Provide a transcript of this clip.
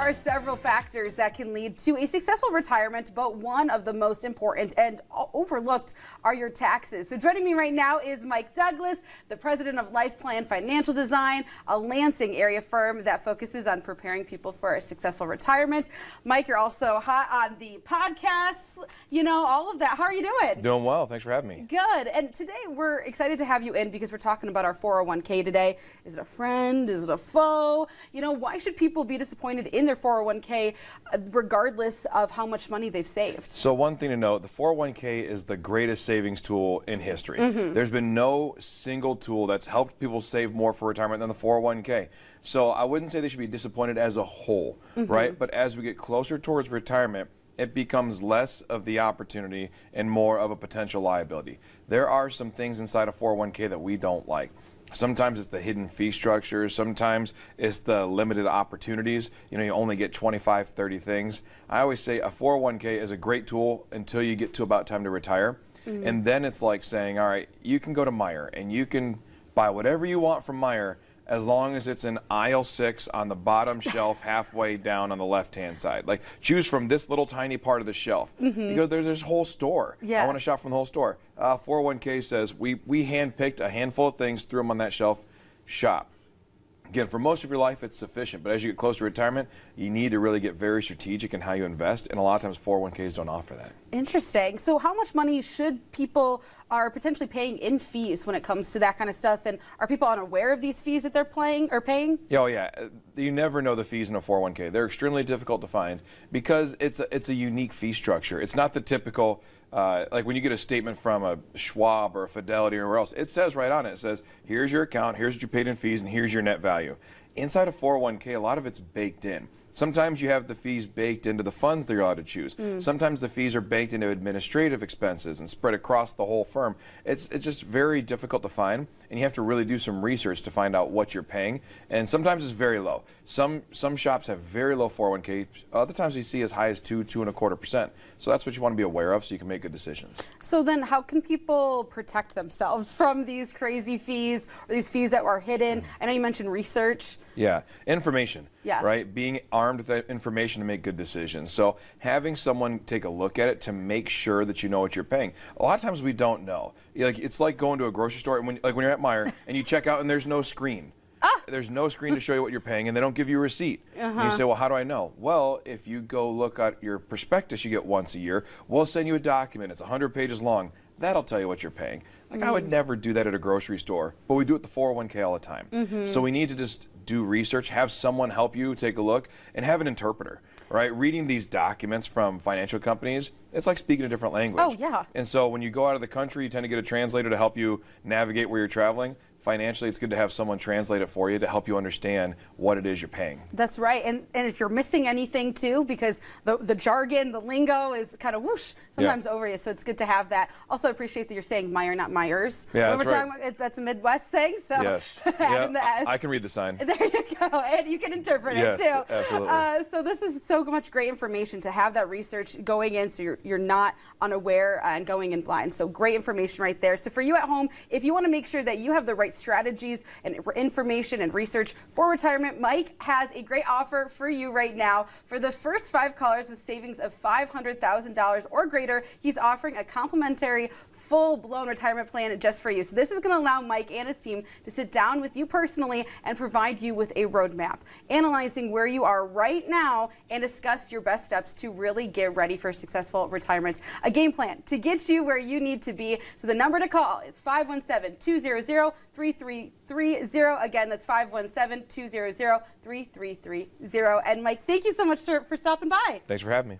There are several factors that can lead to a successful retirement, but one of the most important and overlooked are your taxes. So joining me right now is Mike Douglas, the president of LifePlan Financial Design, a Lansing area firm that focuses on preparing people for a successful retirement. Mike, you're also hot on the podcasts, you know, all of that. How are you doing? Doing well. Thanks for having me. Good. And today we're excited to have you in because we're talking about our 401k today. Is it a friend? Is it a foe? You know, why should people be disappointed in their 401k regardless of how much money they've saved? So one thing to note, the 401k is the greatest savings tool in history. There's been no single tool that's helped people save more for retirement than the 401k. So I wouldn't say they should be disappointed as a whole, right? But as we get closer towards retirement, it becomes less of the opportunity and more of a potential liability. There are some things inside a 401k that we don't like. Sometimes it's the hidden fee structures. Sometimes it's the limited opportunities. You know, you only get 25, 30 things. I always say a 401k is a great tool until you get to about time to retire. And then it's like saying, all right, you can go to Meijer and you can buy whatever you want from Meijer as long as it's in aisle 6 on the bottom shelf halfway down on the left-hand side. Like, choose from this little tiny part of the shelf. You go, there's this whole store. I want to shop from the whole store. 401k says we handpicked a handful of things, threw them on that shelf, shop. Again, for most of your life, it's sufficient. But as you get close to retirement, you need to really get very strategic in how you invest. And a lot of times 401ks don't offer that. Interesting. So how much money should people are potentially paying in fees when it comes to that kind of stuff? And are people unaware of these fees that they're paying? Oh, yeah. You never know the fees in a 401k. They're extremely difficult to find because it's a unique fee structure. It's not the typical, like when you get a statement from a Schwab or a Fidelity or wherever else, it says right on it, it says, here's your account, here's what you paid in fees, and here's your net value. Inside a 401k, a lot of it's baked in. Sometimes you have the fees baked into the funds that you're allowed to choose. Sometimes the fees are baked into administrative expenses and spread across the whole firm. It's just very difficult to find, and you have to really do some research to find out what you're paying. And sometimes it's very low. Some shops have very low 401k. Other times you see as high as 2.25%. So that's what you want to be aware of so you can make good decisions. So then how can people protect themselves from these crazy fees or these fees that are hidden? I know you mentioned research. Yeah, information, right? Being armed with that information to make good decisions. So having someone take a look at it to make sure that you know what you're paying. A lot of times we don't know. Like, it's like going to a grocery store and when you're at Meijer and you check out and there's no screen. There's no screen to show you what you're paying, and they don't give you a receipt. And you say, well, how do I know? Well, if you go look at your prospectus you get once a year, we'll send you a document. It's 100 pages long. That'll tell you what you're paying. Like, I would never do that at a grocery store, but we do it at the 401k all the time. So we need to just do research, have someone help you take a look, and have an interpreter, right? Reading these documents from financial companies, it's like speaking a different language. Oh, yeah. And so when you go out of the country, you tend to get a translator to help you navigate where you're traveling. Financially, it's good to have someone translate it for you to help you understand what it is you're paying. That's right. And if you're missing anything too, because the jargon, the lingo is kind of whoosh sometimes over you. So it's good to have that. Also appreciate that you're saying Meijer, not Myers. Yeah, that's right. That's a Midwest thing. So yes. I can read the sign. There you go. And you can interpret it too. Absolutely. So this is so much great information to have that research going in so you're not unaware and going in blind. So great information right there. So for you at home, if you want to make sure that you have the right strategies and information and research for retirement, Mike has a great offer for you right now. For the first 5 callers with savings of $500,000 or greater, he's offering a complimentary full-blown retirement plan just for you. So this is going to allow Mike and his team to sit down with you personally and provide you with a roadmap, analyzing where you are right now and discuss your best steps to really get ready for a successful retirement. A game plan to get you where you need to be. So the number to call is 517-200-3330. Again, that's 517-200-3330. And Mike, thank you so much for stopping by. Thanks for having me.